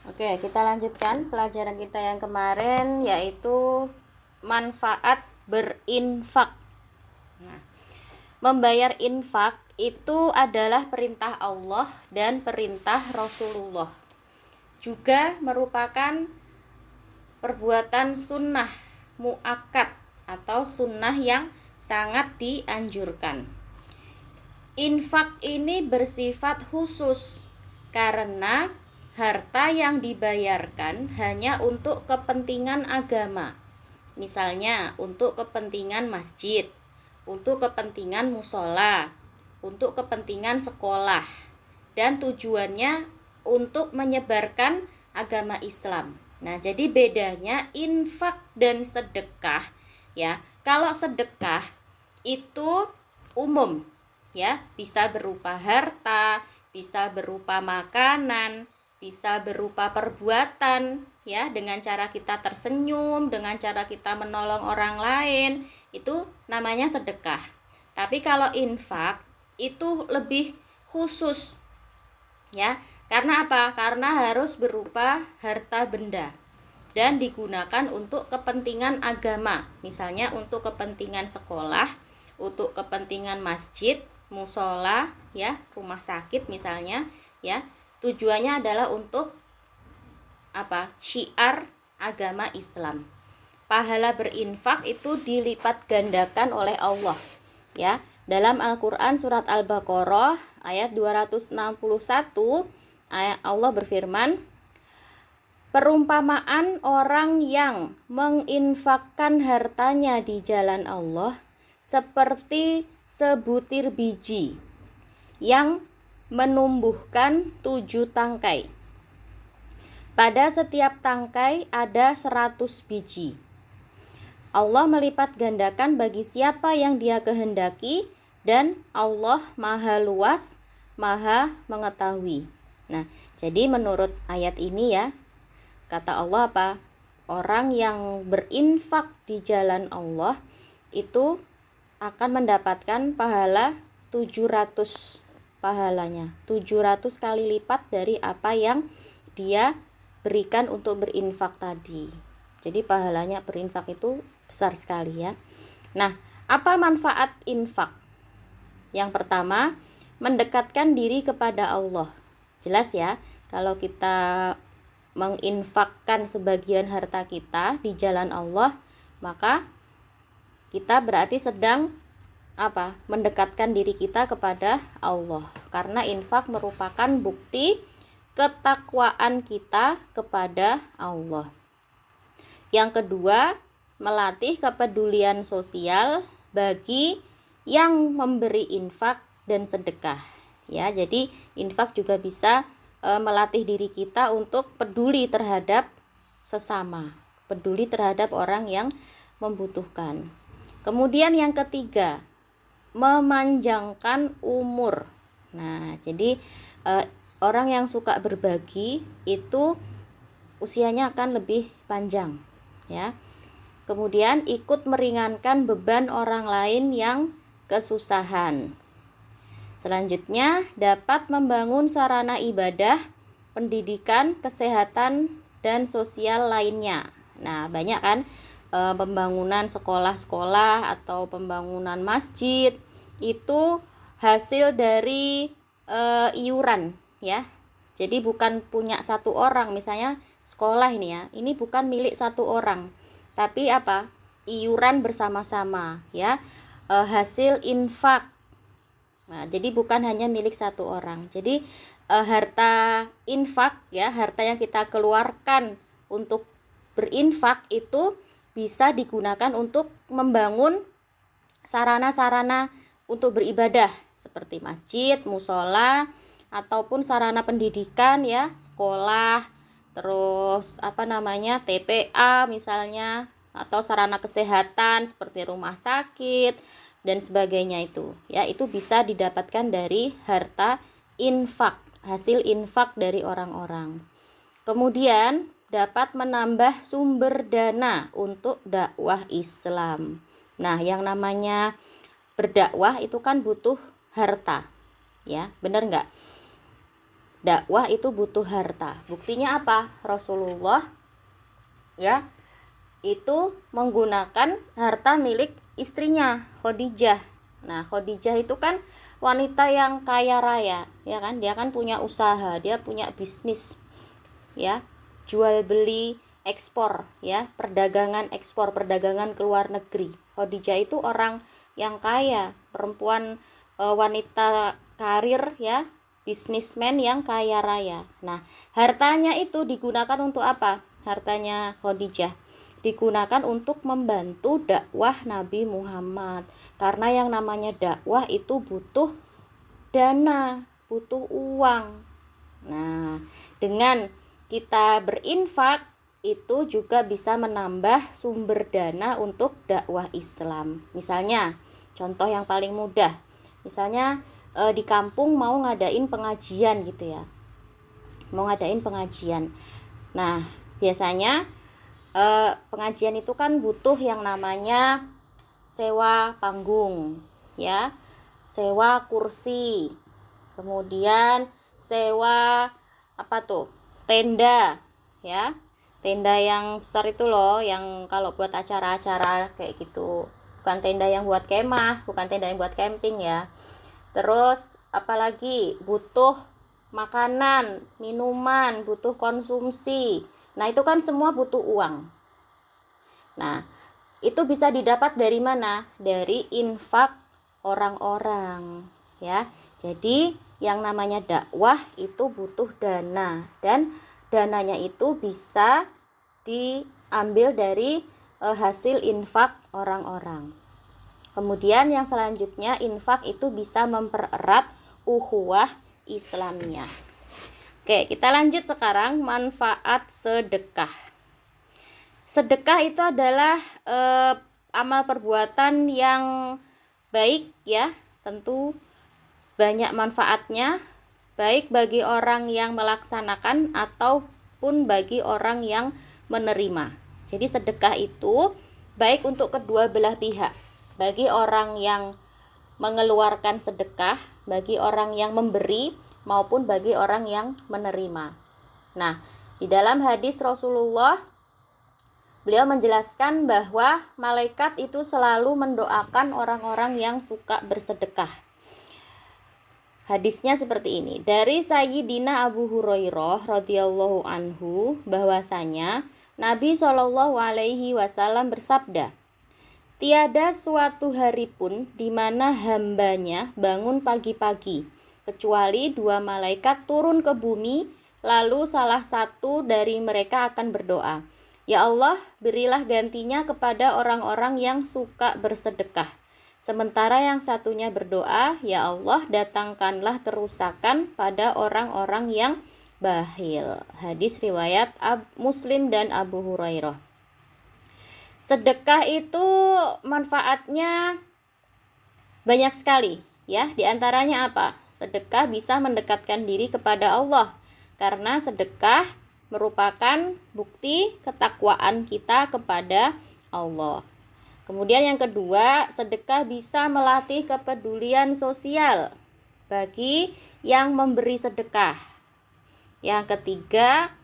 Oke, kita lanjutkan pelajaran kita yang kemarin, yaitu manfaat berinfak. Nah, membayar infak itu adalah perintah Allah dan perintah Rasulullah. Juga merupakan perbuatan sunnah muakkad atau sunnah yang sangat dianjurkan. Infak ini bersifat khusus karena harta yang dibayarkan hanya untuk kepentingan agama. Misalnya untuk kepentingan masjid, untuk kepentingan musola, untuk kepentingan sekolah, dan tujuannya untuk menyebarkan agama Islam. Nah, jadi bedanya infak dan sedekah, ya. Kalau sedekah itu umum, ya, bisa berupa harta, bisa berupa makanan, bisa berupa perbuatan, ya, dengan cara kita tersenyum, dengan cara kita menolong orang lain, itu namanya sedekah. Tapi kalau infak itu lebih khusus, ya. Karena apa? Karena harus berupa harta benda dan digunakan untuk kepentingan agama, misalnya untuk kepentingan sekolah, untuk kepentingan masjid, musola, ya, rumah sakit misalnya, ya. Tujuannya adalah untuk apa? Syiar agama Islam. Pahala berinfak itu dilipat gandakan oleh Allah, ya. Dalam Al-Qur'an surat Al-Baqarah ayat 261, Allah berfirman, perumpamaan orang yang menginfakkan hartanya di jalan Allah seperti sebutir biji yang menumbuhkan 7 tangkai. Pada setiap tangkai ada 100 biji. Allah melipat gandakan bagi siapa yang Dia kehendaki, dan Allah Maha Luas, Maha Mengetahui. Nah, jadi menurut ayat ini, ya, kata Allah apa? Orang yang berinfak di jalan Allah itu akan mendapatkan pahala 700 pahalanya. 700 kali lipat dari apa yang dia berikan untuk berinfak tadi. Jadi pahalanya berinfak itu besar sekali, ya. Nah, apa manfaat infak? Yang pertama, mendekatkan diri kepada Allah. Jelas, ya, kalau kita menginfakkan sebagian harta kita di jalan Allah, maka kita berarti sedang apa? Mendekatkan diri kita kepada Allah. Karena infak merupakan bukti ketakwaan kita kepada Allah. Yang kedua, melatih kepedulian sosial bagi yang memberi infak dan sedekah, ya. Jadi infak juga bisa melatih diri kita untuk peduli terhadap sesama, peduli terhadap orang yang membutuhkan. Kemudian yang ketiga, memanjangkan umur. Nah, jadi orang yang suka berbagi itu usianya akan lebih panjang, ya. Kemudian ikut meringankan beban orang lain yang kesusahan. Selanjutnya, dapat membangun sarana ibadah, pendidikan, kesehatan, dan sosial lainnya. Nah, banyak kan pembangunan sekolah-sekolah atau pembangunan masjid itu hasil dari iuran, ya. Jadi bukan punya satu orang, misalnya sekolah ini, ya. Ini bukan milik satu orang, tapi apa? Iuran bersama-sama, ya. Hasil infak. Nah, jadi bukan hanya milik satu orang. Jadi harta infak, ya, harta yang kita keluarkan untuk berinfak itu bisa digunakan untuk membangun sarana-sarana untuk beribadah seperti masjid, musola, ataupun sarana pendidikan, ya, sekolah, terus TPA misalnya, atau sarana kesehatan seperti rumah sakit dan sebagainya itu, ya, itu bisa didapatkan dari harta infak, hasil infak dari orang-orang. Kemudian dapat menambah sumber dana untuk dakwah Islam. Nah, yang namanya berdakwah itu kan butuh harta, ya, benar nggak? dakwah itu butuh harta. Buktinya apa? Rasulullah ya itu menggunakan harta milik istrinya Khadijah. Nah, Khadijah itu kan wanita yang kaya raya, ya kan? Dia kan punya usaha, dia punya bisnis, ya, jual beli ekspor, ya, perdagangan ekspor, perdagangan ke luar negeri. Khadijah itu orang yang kaya, perempuan wanita karir, ya, bisnismen yang kaya raya. Nah, hartanya itu digunakan untuk apa? Hartanya Khadijah digunakan untuk membantu dakwah Nabi Muhammad. Karena yang namanya dakwah itu butuh dana, butuh uang. Nah, dengan kita berinfak itu juga bisa menambah sumber dana untuk dakwah Islam. Misalnya, contoh yang paling mudah. Misalnya di kampung mau ngadain pengajian gitu ya. Mau ngadain pengajian. Nah, biasanya pengajian itu kan butuh yang namanya sewa panggung, ya, sewa kursi, kemudian sewa apa tuh, tenda, ya, tenda yang besar itu loh, yang kalau buat acara-acara kayak gitu, bukan tenda yang buat kemah, bukan tenda yang buat camping ya. Terus apalagi butuh makanan, minuman, butuh konsumsi. Nah, itu kan semua butuh uang. Nah, itu bisa didapat dari mana? Dari infak orang-orang, ya. Jadi, yang namanya dakwah itu butuh dana, dan dananya itu bisa diambil dari hasil infak orang-orang. Kemudian yang selanjutnya, infak itu bisa mempererat ukhuwah Islamiyah. Oke, kita lanjut sekarang manfaat sedekah. Sedekah itu adalah amal perbuatan yang baik ya, tentu banyak manfaatnya, baik bagi orang yang melaksanakan ataupun bagi orang yang menerima. Jadi sedekah itu baik untuk kedua belah pihak, bagi orang yang mengeluarkan sedekah, bagi orang yang memberi maupun bagi orang yang menerima. Nah, di dalam hadis Rasulullah, beliau menjelaskan bahwa malaikat itu selalu mendoakan orang-orang yang suka bersedekah. Hadisnya seperti ini. Dari Sayyidina Abu Hurairah radhiyallahu anhu bahwasanya Nabi Shallallahu alaihi wasallam bersabda, "Tiada suatu hari pun di mana hambanya bangun pagi-pagi kecuali dua malaikat turun ke bumi, lalu salah satu dari mereka akan berdoa, 'Ya Allah, berilah gantinya kepada orang-orang yang suka bersedekah.' Sementara yang satunya berdoa, 'Ya Allah, datangkanlah kerusakan pada orang-orang yang bakhil.'" Hadis riwayat Muslim dan Abu Hurairah. Sedekah itu manfaatnya banyak sekali ya. Di antaranya apa? Sedekah bisa mendekatkan diri kepada Allah, karena sedekah merupakan bukti ketakwaan kita kepada Allah. Kemudian yang kedua, sedekah bisa melatih kepedulian sosial bagi yang memberi sedekah. Yang ketiga,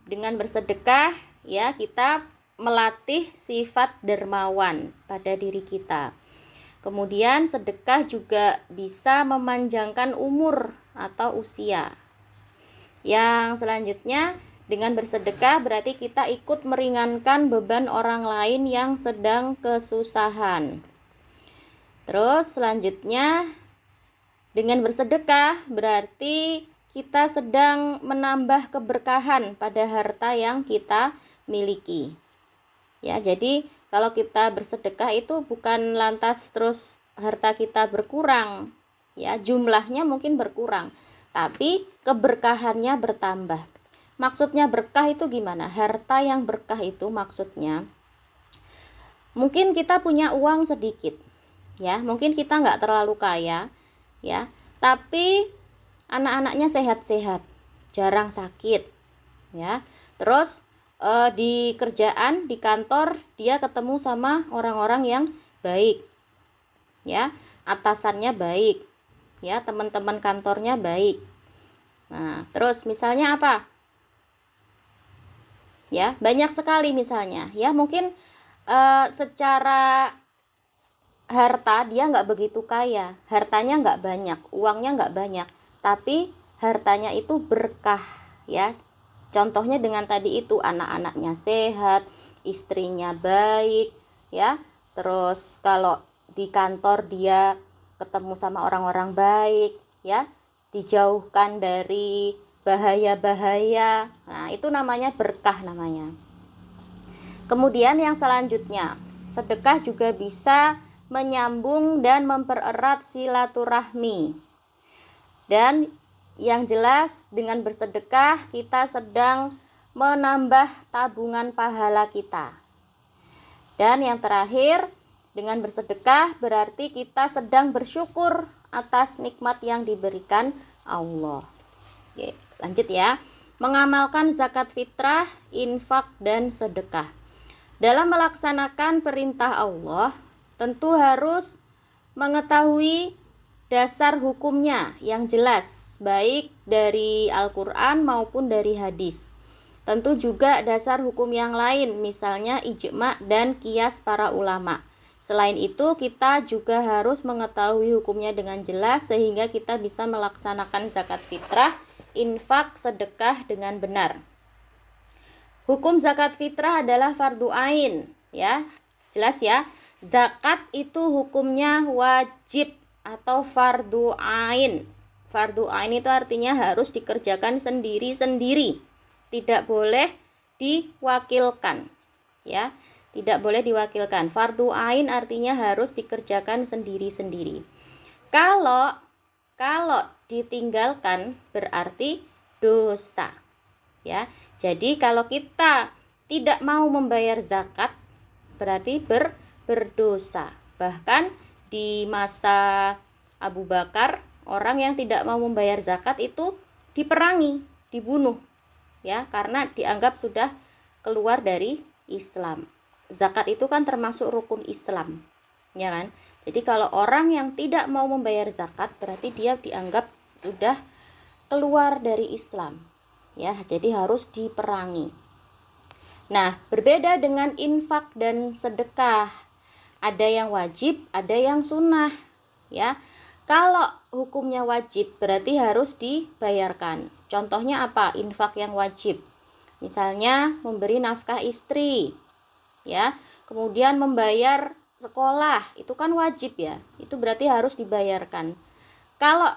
dengan bersedekah ya kita melatih sifat dermawan pada diri kita. Kemudian sedekah juga bisa memanjangkan umur atau usia. Yang selanjutnya, dengan bersedekah berarti kita ikut meringankan beban orang lain yang sedang kesusahan. Terus selanjutnya, dengan bersedekah berarti kita sedang menambah keberkahan pada harta yang kita miliki. Ya, jadi kalau kita bersedekah itu bukan lantas terus harta kita berkurang, ya, jumlahnya mungkin berkurang, tapi keberkahannya bertambah. Maksudnya berkah itu gimana? Harta yang berkah itu maksudnya mungkin kita punya uang sedikit, ya, mungkin kita nggak terlalu kaya, ya, tapi anak-anaknya sehat-sehat, jarang sakit, ya, terus di kerjaan, di kantor dia ketemu sama orang-orang yang baik, ya, atasannya baik, ya, teman-teman kantornya baik. Nah, terus misalnya apa? Ya, banyak sekali misalnya. Ya, mungkin secara harta dia nggak begitu kaya, hartanya nggak banyak, uangnya nggak banyak, tapi hartanya itu berkah, ya. Contohnya dengan tadi itu, anak-anaknya sehat, istrinya baik, ya. Terus kalau di kantor dia ketemu sama orang-orang baik, ya, dijauhkan dari bahaya-bahaya. Nah, itu namanya berkah namanya. Kemudian yang selanjutnya, sedekah juga bisa menyambung dan mempererat silaturahmi. Dan yang jelas dengan bersedekah kita sedang menambah tabungan pahala kita. Dan yang terakhir, dengan bersedekah berarti kita sedang bersyukur atas nikmat yang diberikan Allah. Oke, lanjut ya. Mengamalkan zakat fitrah, infak, dan sedekah. Dalam melaksanakan perintah Allah, tentu harus mengetahui dasar hukumnya yang jelas, baik dari Al-Quran maupun dari hadis. Tentu juga dasar hukum yang lain, misalnya ijma dan qiyas para ulama. Selain itu, kita juga harus mengetahui hukumnya dengan jelas sehingga kita bisa melaksanakan zakat fitrah, infak, sedekah dengan benar. Hukum zakat fitrah adalah fardu ain, ya. Jelas ya. Zakat itu hukumnya wajib atau fardu ain. Fardu ain itu artinya harus dikerjakan sendiri-sendiri. Tidak boleh diwakilkan, ya. Tidak boleh diwakilkan. Fardu ain artinya harus dikerjakan sendiri-sendiri. Kalau ditinggalkan berarti dosa, ya. Jadi kalau kita tidak mau membayar zakat berarti berdosa. Bahkan di masa Abu Bakar, orang yang tidak mau membayar zakat itu diperangi, dibunuh, ya, karena dianggap sudah keluar dari Islam. Zakat itu kan termasuk rukun Islam, ya kan? Jadi kalau orang yang tidak mau membayar zakat berarti dia dianggap sudah keluar dari Islam, ya, jadi harus diperangi. Nah, berbeda dengan infak dan sedekah, ada yang wajib, ada yang sunnah, ya. Kalau hukumnya wajib berarti harus dibayarkan. Contohnya apa? Infak yang wajib, misalnya memberi nafkah istri, ya, kemudian membayar sekolah, itu kan wajib ya, itu berarti harus dibayarkan. Kalau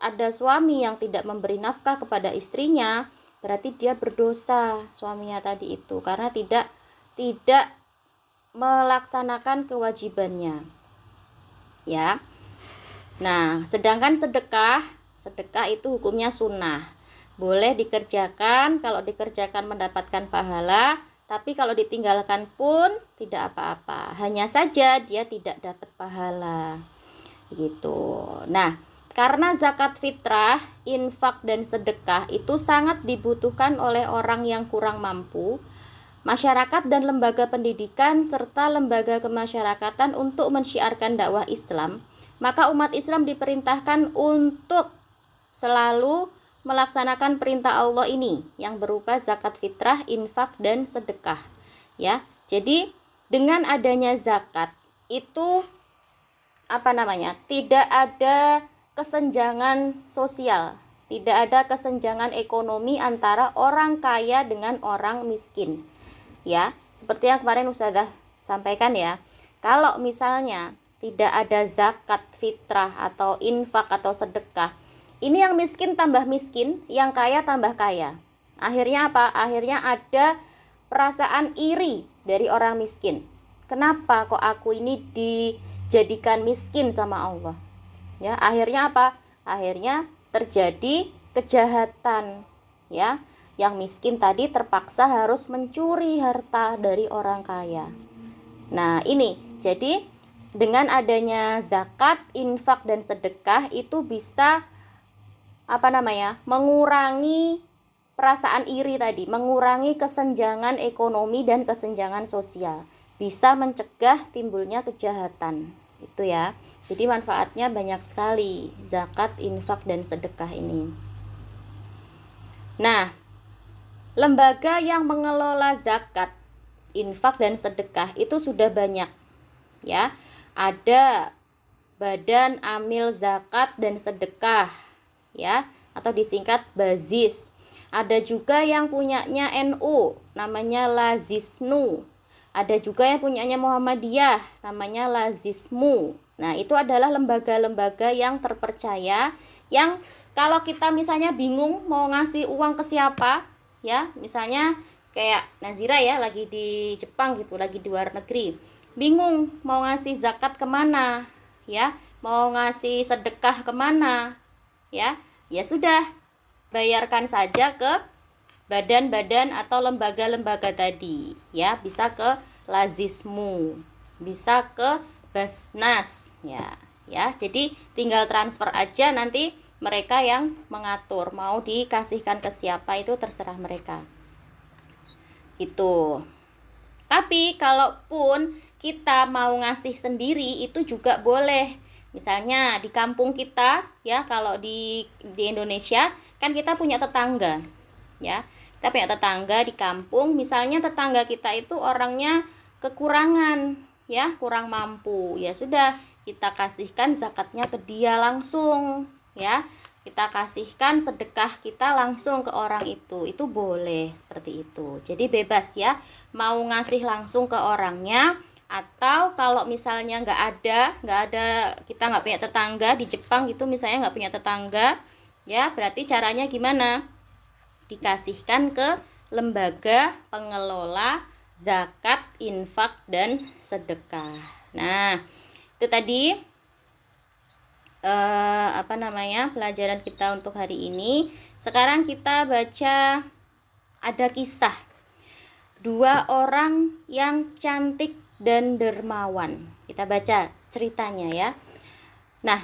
ada suami yang tidak memberi nafkah kepada istrinya, berarti dia berdosa suaminya tadi itu karena tidak melaksanakan kewajibannya, ya. Nah, sedangkan sedekah itu hukumnya sunnah. Boleh dikerjakan, kalau dikerjakan mendapatkan pahala, tapi kalau ditinggalkan pun tidak apa-apa. Hanya saja dia tidak dapat pahala. Gitu. Nah, karena zakat fitrah, infak dan sedekah itu sangat dibutuhkan oleh orang yang kurang mampu, masyarakat dan lembaga pendidikan serta lembaga kemasyarakatan untuk mensyiarkan dakwah Islam, maka umat Islam diperintahkan untuk selalu melaksanakan perintah Allah ini yang berupa zakat fitrah, infak dan sedekah, ya. Jadi dengan adanya zakat itu tidak ada kesenjangan sosial, tidak ada kesenjangan ekonomi antara orang kaya dengan orang miskin, ya. Seperti yang kemarin Ustazah sampaikan ya, kalau misalnya tidak ada zakat fitrah atau infak atau sedekah, ini yang miskin tambah miskin, yang kaya tambah kaya. Akhirnya apa? Akhirnya ada perasaan iri dari orang miskin. Kenapa kok aku ini dijadikan miskin sama Allah? Ya, akhirnya apa? Akhirnya terjadi kejahatan, ya. Yang miskin tadi terpaksa harus mencuri harta dari orang kaya. Nah, ini jadi dengan adanya zakat, infak dan sedekah itu bisa mengurangi perasaan iri tadi, mengurangi kesenjangan ekonomi dan kesenjangan sosial, bisa mencegah timbulnya kejahatan. Itu ya. Jadi manfaatnya banyak sekali zakat, infak dan sedekah ini. Nah, lembaga yang mengelola zakat, infak dan sedekah itu sudah banyak, ya. Ada Badan Amil Zakat dan Sedekah, ya, atau disingkat BAZIS. Ada juga yang punyanya NU, namanya Lazisnu. Ada juga yang punyanya Muhammadiyah, namanya Lazismu. Nah, itu adalah lembaga-lembaga yang terpercaya, yang kalau kita misalnya bingung mau ngasih uang ke siapa, ya, misalnya kayak Nazira ya, lagi di Jepang gitu, lagi di luar negeri, bingung mau ngasih zakat kemana, ya, mau ngasih sedekah kemana, ya, ya sudah, bayarkan saja ke badan-badan atau lembaga-lembaga tadi, ya, bisa ke Lazismu, bisa ke Basnas, ya, jadi tinggal transfer aja, nanti mereka yang mengatur mau dikasihkan ke siapa itu terserah mereka, gitu. Tapi kalaupun kita mau ngasih sendiri itu juga boleh. Misalnya di kampung kita, ya, kalau di Indonesia kan kita punya tetangga, ya. Kita punya tetangga di kampung, misalnya tetangga kita itu orangnya kekurangan, ya, kurang mampu. Ya sudah, kita kasihkan zakatnya ke dia langsung, ya. Kita kasihkan sedekah kita langsung ke orang itu boleh seperti itu. Jadi bebas ya, mau ngasih langsung ke orangnya, atau kalau misalnya nggak ada, kita nggak punya tetangga di Jepang gitu, misalnya nggak punya tetangga, ya berarti caranya gimana? Dikasihkan ke lembaga pengelola zakat, infak dan sedekah. Nah, itu tadi pelajaran kita untuk hari ini. Sekarang kita baca, ada kisah dua orang yang cantik dan dermawan. Kita baca ceritanya ya. Nah,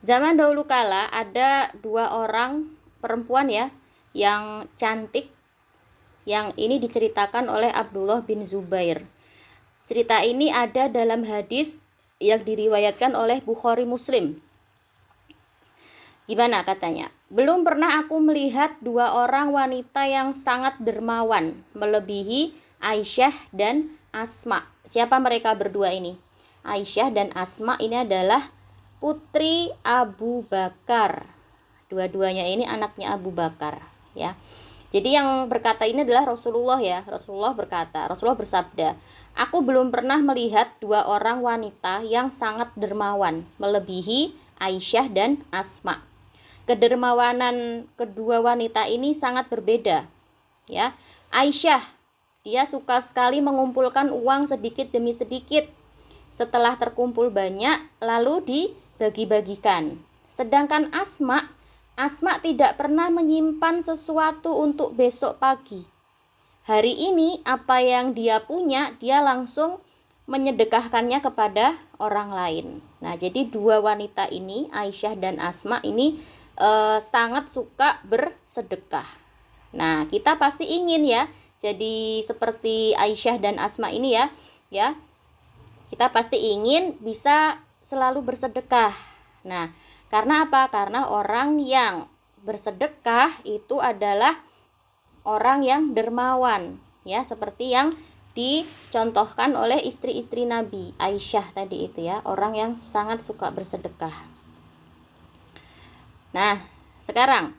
zaman dahulu kala ada dua orang perempuan ya yang cantik, yang ini diceritakan oleh Abdullah bin Zubair. Cerita ini ada dalam hadis yang diriwayatkan oleh Bukhari Muslim. Gimana katanya? Belum pernah aku melihat dua orang wanita yang sangat dermawan, melebihi Aisyah dan Asma. Siapa mereka berdua ini? Aisyah dan Asma ini adalah putri Abu Bakar. Dua-duanya ini anaknya Abu Bakar, ya. Jadi yang berkata ini adalah Rasulullah ya. Rasulullah bersabda, "Aku belum pernah melihat dua orang wanita yang sangat dermawan, melebihi Aisyah dan Asma." Kedermawanan kedua wanita ini sangat berbeda, ya. Aisyah, dia suka sekali mengumpulkan uang sedikit demi sedikit. Setelah terkumpul banyak, lalu dibagi-bagikan. Sedangkan Asma tidak pernah menyimpan sesuatu untuk besok pagi. Hari ini apa yang dia punya, dia langsung menyedekahkannya kepada orang lain. Nah, jadi dua wanita ini, Aisyah dan Asma ini sangat suka bersedekah. Nah, kita pasti ingin ya jadi seperti Aisyah dan Asma ini ya. Ya. Kita pasti ingin bisa selalu bersedekah. Nah, karena apa? Karena orang yang bersedekah itu adalah orang yang dermawan, ya, seperti yang dicontohkan oleh istri-istri Nabi, Aisyah tadi itu ya, orang yang sangat suka bersedekah. Nah, sekarang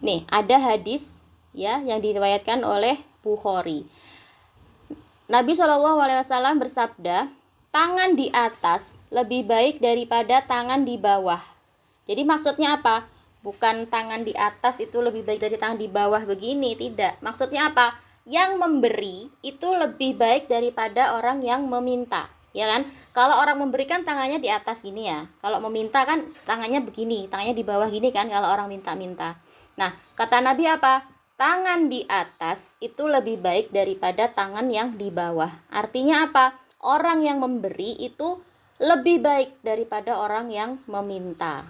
nih ada hadis ya yang diriwayatkan oleh Bukhari. Nabi SAW bersabda, tangan di atas lebih baik daripada tangan di bawah. Jadi maksudnya apa? Bukan tangan di atas itu lebih baik dari tangan di bawah begini, tidak. Maksudnya apa? Yang memberi itu lebih baik daripada orang yang meminta. Ya kan? Kalau orang memberikan tangannya di atas gini ya. Kalau meminta kan tangannya begini, tangannya di bawah gini kan kalau orang minta-minta. Nah, kata Nabi apa? Tangan di atas itu lebih baik daripada tangan yang di bawah. Artinya apa? Orang yang memberi itu lebih baik daripada orang yang meminta.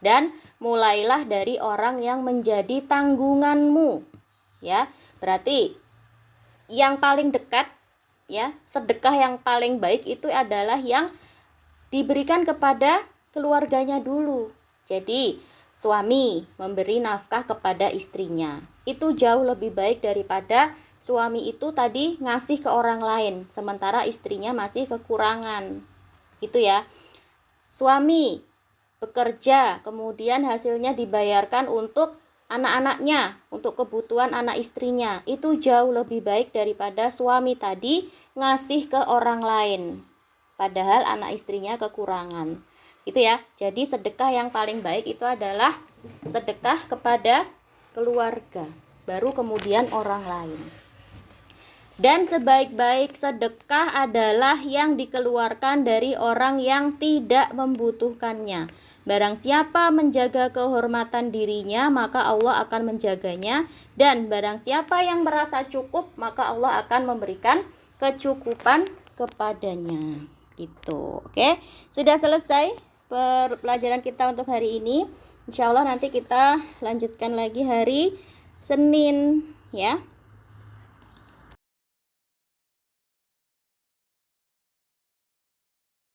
Dan mulailah dari orang yang menjadi tanggunganmu. Ya, berarti yang paling dekat ya, sedekah yang paling baik itu adalah yang diberikan kepada keluarganya dulu. Jadi suami memberi nafkah kepada istrinya. Itu jauh lebih baik daripada suami itu tadi ngasih ke orang lain sementara istrinya masih kekurangan. Gitu ya. Suami bekerja, kemudian hasilnya dibayarkan untuk anak-anaknya, untuk kebutuhan anak istrinya. Itu jauh lebih baik daripada suami tadi ngasih ke orang lain, padahal anak istrinya kekurangan. Itu ya. Jadi sedekah yang paling baik itu adalah sedekah kepada keluarga, baru kemudian orang lain. Dan sebaik-baik sedekah adalah yang dikeluarkan dari orang yang tidak membutuhkannya. Barang siapa menjaga kehormatan dirinya, maka Allah akan menjaganya. Dan barang siapa yang merasa cukup, maka Allah akan memberikan kecukupan kepadanya. Gitu. Oke, sudah selesai pelajaran kita untuk hari ini. Insya Allah nanti kita lanjutkan lagi hari Senin ya.